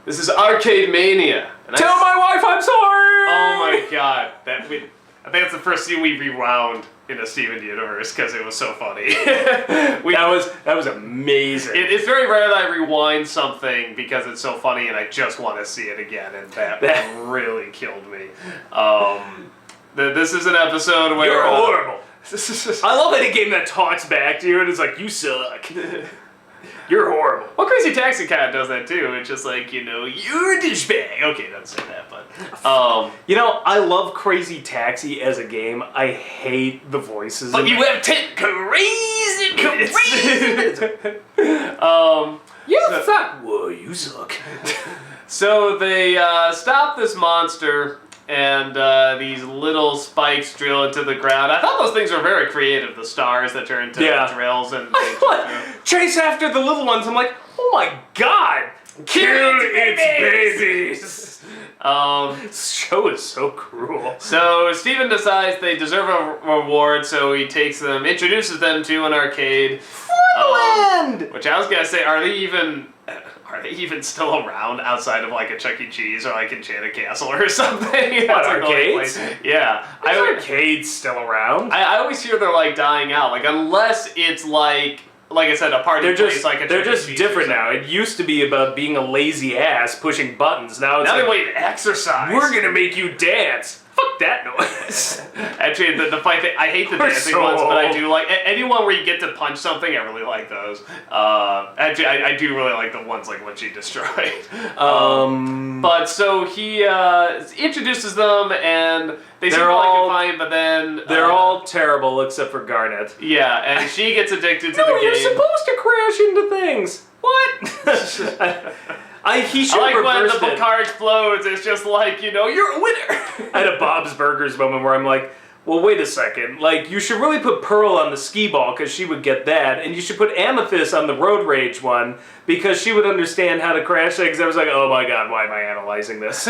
This is Arcade Mania. And Tell my wife I'm sorry! Oh my god. I think that's the first scene we rewound in a Steven universe because it was so funny. That was amazing. It's very rare that I rewind something because it's so funny and I just want to see it again, and that really killed me. This is an episode where... You're horrible. I love any game that talks back to you and it's like, you suck. You're horrible. Well, Crazy Taxi kind of does that too. It's just like, you're a douchebag. Okay, don't say that, but... I love Crazy Taxi as a game. I hate the voices. But you have 10 crazy... You suck. Whoa, you suck. So they stop this monster, and these little spikes drill into the ground. I thought those things were very creative, the stars that turn into drills. And chase after the little ones. I'm like, oh my god! Kill its babies! This show is so cruel. So Steven decides they deserve a reward, so he introduces them to an arcade. Flyland! Which I was gonna say, are they even still around outside of like a Chuck E. Cheese or like Enchanted Castle or something? What, arcades? Yeah. Arcades still around? I always hear they're like dying out, like unless it's like I said, a party place like a They're just different now. It used to be about being a lazy ass pushing buttons. Now it's they want you to exercise. We're gonna make you dance. Fuck that noise. Actually, the fight thing, I hate the dancing ones, but I do like anyone where you get to punch something. I really like those. Actually, I do really like the ones like what she destroyed. But so he introduces them, and they seem to like it fine, but then they're all terrible except for Garnet. Yeah, and she gets addicted to the game. No, you're supposed to crash into things. What? He should I like when the it. car explodes, it's just like, you're a winner. I had a Bob's Burgers moment where I'm like, well, wait a second. Like, you should really put Pearl on the skee ball because she would get that, and you should put Amethyst on the road rage one because she would understand how to crash things. I was like, oh my god, why am I analyzing this?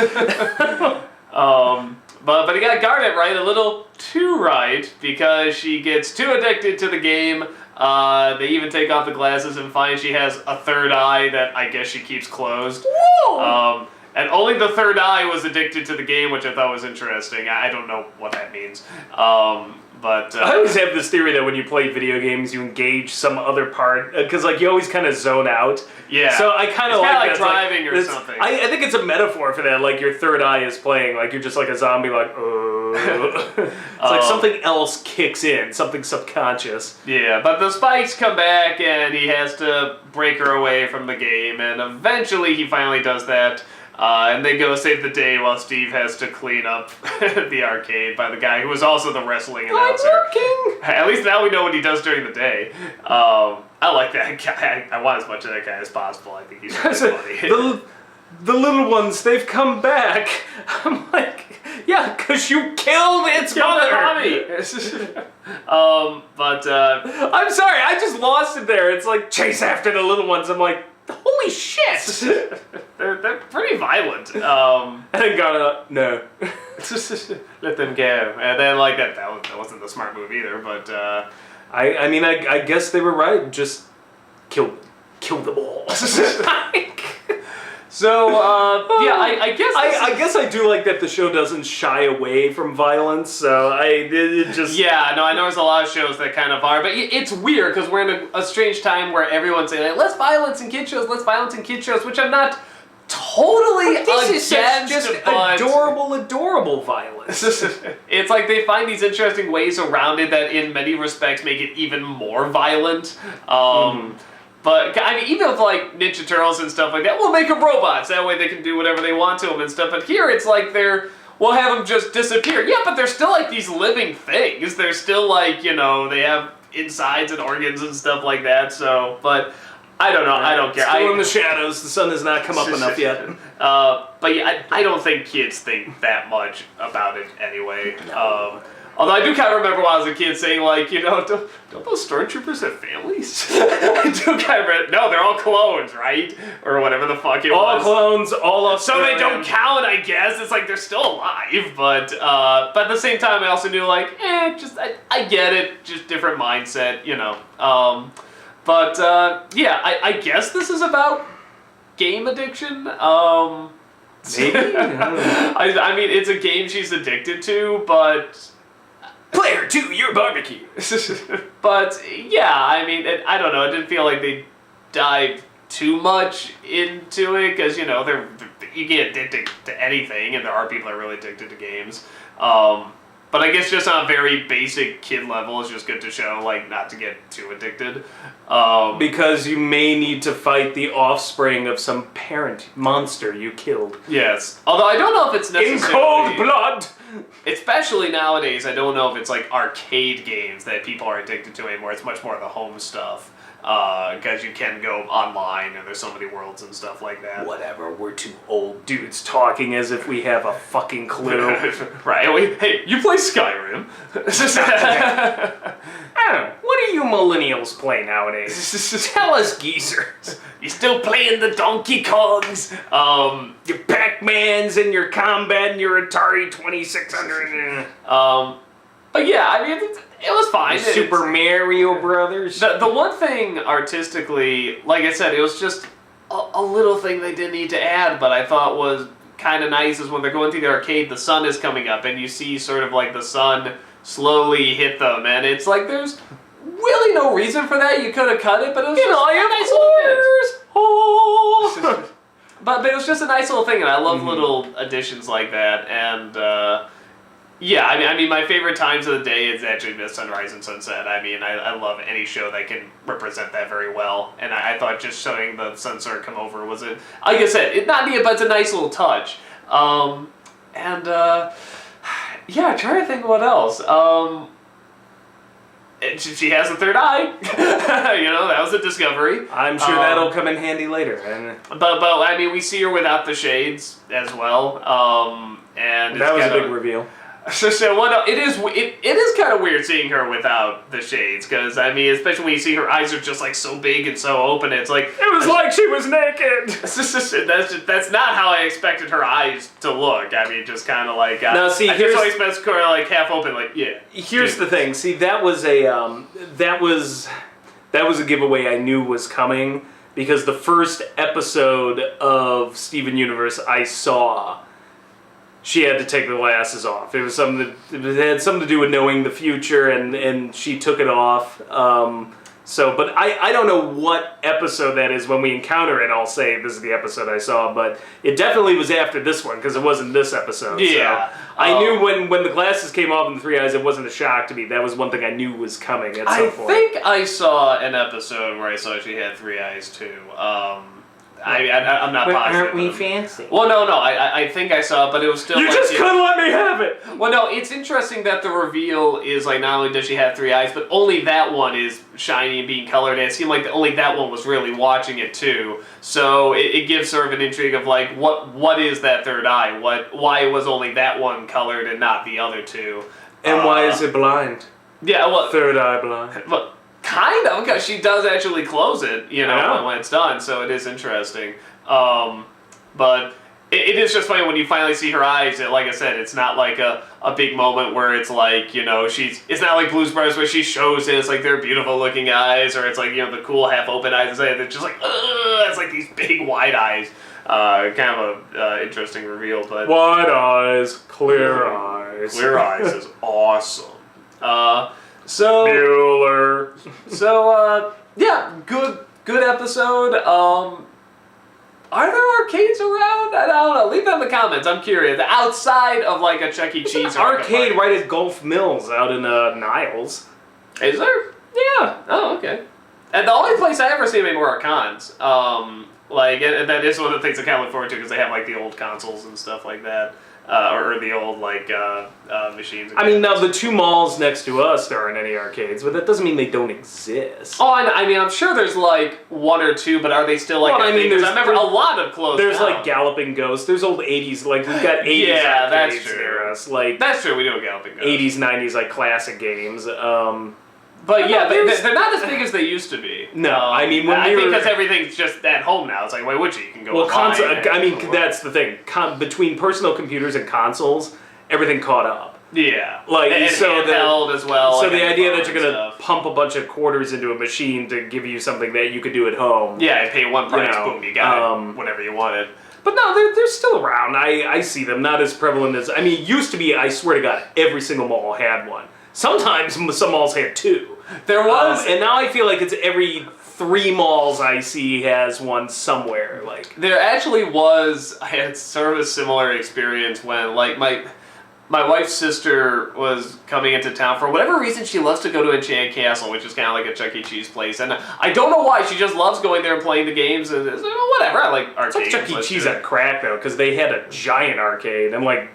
But he got Garnet right, a little too right, because she gets too addicted to the game. They even take off the glasses and find she has a third eye that I guess she keeps closed. Whoa! And only the third eye was addicted to the game, which I thought was interesting. I don't know what that means. But I always have this theory that when you play video games, you engage some other part, because like you always kind of zone out. Yeah. So I kind of like driving or something. I think it's a metaphor for that. Like your third eye is playing. Like you're just like a zombie. Like it's like something else kicks in, something subconscious. Yeah, but the spikes come back, and he has to break her away from the game, and eventually he finally does that. And they go save the day while Steve has to clean up the arcade by the guy who was also the wrestling announcer. I'm working! At least now we know what he does during the day. I like that guy. I want as much of that guy as possible. I think he's really funny. The little ones, they've come back. I'm like, yeah, because you killed its mother. But I'm sorry, I just lost it there. It's like, chase after the little ones. I'm like, holy shit! they're pretty violent. And then Garnet, no. Let them go. And then like that wasn't the smart move either, but I mean I guess they were right. Just kill them all. So yeah, I guess I do like that the show doesn't shy away from violence. So I know there's a lot of shows that kind of are, but it's weird because we're in a strange time where everyone's saying like, let's violence in kid shows, which I'm not totally against. Just adorable violence. It's like they find these interesting ways around it that in many respects make it even more violent. But, I mean, even with, like, Ninja Turtles and stuff like that, we'll make them robots. That way they can do whatever they want to them and stuff. But here, it's like we'll have them just disappear. Yeah, but they're still, like, these living things. They're still, like, they have insides and organs and stuff like that. So, but I don't know. I don't care. Still in the shadows. The sun has not come up enough yet. But, yeah, I don't think kids think that much about it anyway. Although I do kind of remember when I was a kid saying, like, don't those stormtroopers have families? I do kind of remember, no, they're all clones, right? Or whatever the fuck it was. All clones, all Australian. So they don't count, I guess. It's like they're still alive, but at the same time, I also knew, like, I get it, just different mindset, But, yeah, I guess this is about game addiction. Maybe? I don't know. I mean, it's a game she's addicted to, but... Player 2, your barbecue. But, yeah, I mean, I don't know. It didn't feel like they dived too much into it, because, you know, you get addicted to anything, and there are people that are really addicted to games. But I guess just on a very basic kid level, it's just good to show, like, not to get too addicted. Because you may need to fight the offspring of some parent monster you killed. Yes. Although I don't know if it's necessarily... In cold blood! Especially nowadays, I don't know if it's, like, arcade games that people are addicted to anymore. It's much more the home stuff. Because you can go online and there's so many worlds and stuff like that. Whatever, we're two old dudes talking as if we have a fucking clue. Right, hey, you play Skyrim. I don't know, what do you millennials play nowadays? Tell us, geezers. You still playing the Donkey Kongs? Your Pac-Mans and your Combat and your Atari 2600. But yeah, I mean, it was fine. Super Mario Brothers. The one thing artistically, like I said, it was just a little thing they didn't need to add, but I thought was kind of nice is when they're going through the arcade, the sun is coming up, and you see sort of like the sun slowly hit them, and it's like there's really no reason for that. You could have cut it, but it was just a nice little bit. But it was just a nice little thing, and I love little additions like that, and yeah, I mean, my favorite times of the day is actually the sunrise and sunset. I mean, I love any show that can represent that very well. And I thought just showing the sunset come over was like I said, it's not neat, but it's a nice little touch. Yeah, I'm trying to think what else. She has a third eye. You know, that was a discovery. I'm sure that'll come in handy later. But I mean, we see her without the shades as well. And that was a big reveal. So well, no, it is kind of weird seeing her without the shades, because I mean, especially when you see her eyes are just like so big and so open, it's like it was like she was naked. That's not how I expected her eyes to look. I mean, just kind of like now see, I just always expect her like half open, like yeah. Here's the thing. See, that was a giveaway I knew was coming, because the first episode of Steven Universe I saw, she had to take the glasses off. It was something it had something to do with knowing the future, and she took it off. But I don't know what episode that is. When we encounter it, I'll say this is the episode I saw, but it definitely was after this one, because it wasn't this episode. Yeah. So I knew when the glasses came off and the three eyes, it wasn't a shock to me. That was one thing I knew was coming at some point. I think I saw an episode where I saw she had three eyes too. I'm not positive. Aren't we fancy? Well, no. I think I saw it, but it was still. You like, just couldn't let me have it. Well, no. It's interesting that the reveal is like not only does she have three eyes, but only that one is shiny and being colored. And it seemed like only that one was really watching it too. So it gives sort of an intrigue of like what is that third eye? Why was only that one colored and not the other two? And why is it blind? Yeah. Well, third eye blind. Well, kind of, because she does actually close it, you know, when it's done, so it is interesting. But it is just funny when you finally see her eyes. Like I said, it's not like a big moment where it's like, you know, it's not like Blues Brothers where she shows it, it's like they're beautiful looking eyes, or it's like, you know, the cool half open eyes, they're just like, it's like these big wide eyes. Kind of a interesting reveal, but... Wide eyes, clear eyes. Clear eyes is awesome. So Bueller. So yeah, good episode. Are there arcades around? I don't know. Leave that in the comments. I'm curious. Outside of like a Chuck E. Cheese arcade right at Gulf Mills out in Niles. Is there? Yeah. Oh, okay. And the only place I ever see them anymore are cons. And that is one of the things I kind of look forward to, because they have like the old consoles and stuff like that. Or the old like machines. I mean, now the two malls next to us, there aren't any arcades, but that doesn't mean they don't exist. Oh, I mean, I'm sure there's like one or two, but are they still like? Well, I remember a lot of closed. There's down. Like Galloping Ghost. There's old '80s, like we've got '80s yeah, arcades that's true. near us. Like that's true. We do a Galloping Ghost. '80s, '90s, like classic games. But yeah, they're not as big as they used to be. No, I mean I think because everything's just at home now. It's like, why would you? You can go. Well, I mean, that's the thing. Between personal computers and consoles, everything caught up. Yeah. Like, and so handheld as well. So like the on idea your that phone you're and gonna stuff. pump a bunch of quarters into a machine to give you something that you could do at home. Yeah, I pay one price, know, boom, you got it, whatever you wanted. But no, they're still around. I see them, not as prevalent as... I mean, it used to be, I swear to God, every single mall had one. Sometimes some malls had two. There was... and now I feel like it's every 3 malls I see has one somewhere. Like There actually was... I had sort of a similar experience when, like, my wife's sister was coming into town. For whatever reason, she loves to go to Enchanted Castle, which is kind of like a Chuck E. Cheese place. And I don't know why. She just loves going there and playing the games. And whatever. I like arcades. it's like Chuck E. Cheese on crack, though, because they had a giant arcade. I'm like...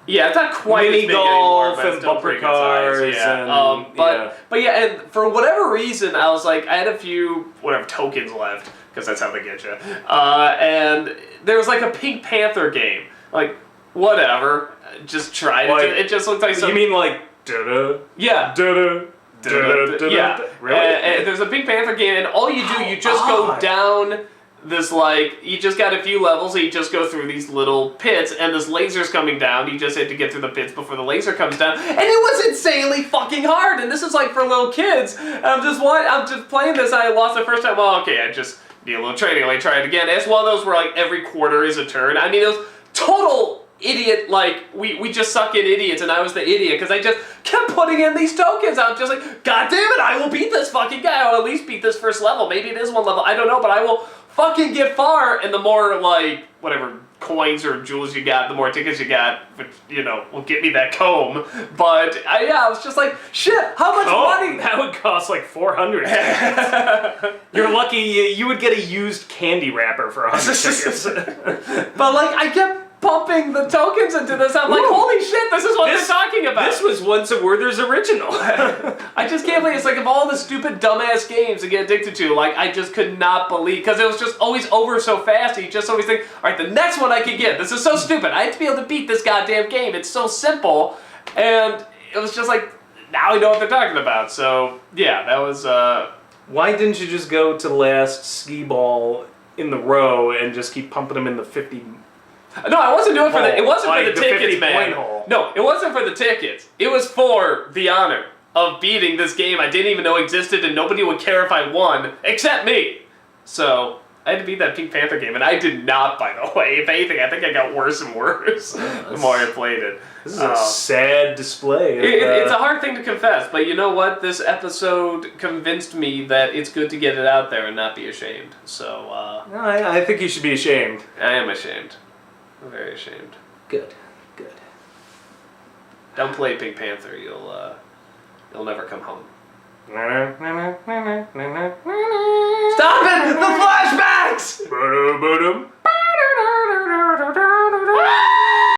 Yeah, it's not quite mini as big golf anymore, but and still bumper pretty good size, cars. Yeah. And, but yeah, and for whatever reason, I was like, I had a few tokens left because that's how they get you. And there was like a Pink Panther game. Like, whatever, just tried like, it. It just looked like You mean like da-da? Yeah. Da-da. Yeah. Really? And there's a Pink Panther game, and all you do, you just go down this, like, you just got a few levels, and you just go through these little pits, and this laser's coming down. You just have to get through the pits before the laser comes down, and it was insanely fucking hard. And this is like for little kids. And I'm just playing this, and I lost the first time. Well, okay, I just need a little training. Let me try it again. It's one of those where like every quarter is a turn. I mean, it was total idiot, like, we just suck in idiots, and I was the idiot, because I just kept putting in these tokens. I was just like, God damn it, I will beat this fucking guy. I'll at least beat this first level. Maybe it is one level, I don't know, but I will fucking get far. And the more, like, whatever coins or jewels you got, the more tickets you got, which, you know, will get me that comb. But, I was just like, shit, how much money? That would cost like $400. You're lucky you would get a used candy wrapper for 100 tickets. But, like, I kept pumping the tokens into this. I'm like, holy shit, this is what they're talking about. This was once a Werther's original. I just can't believe it's like of all the stupid dumbass games to get addicted to, like, I just could not believe, because it was just always over so fast, and you just always think, alright, the next one I can get. This is so stupid. I have to be able to beat this goddamn game. It's so simple. And it was just like, now I know what they're talking about. So, yeah, that was, Why didn't you just go to the last skee ball in the row and just keep pumping them in the 50... No, I wasn't doing it for the. It wasn't like for the tickets, man. Hole. No, it wasn't for the tickets. It was for the honor of beating this game I didn't even know existed, and nobody would care if I won except me. So I had to beat that Pink Panther game, and I did not. By the way, if anything, I think I got worse and worse the more I played it. This is a sad display. It's a hard thing to confess, but you know what? This episode convinced me that it's good to get it out there and not be ashamed. So No, I think you should be ashamed. I am ashamed. I'm very ashamed. Good. Don't play Pink Panther. You'll never come home. Stop Stop it! The flashbacks!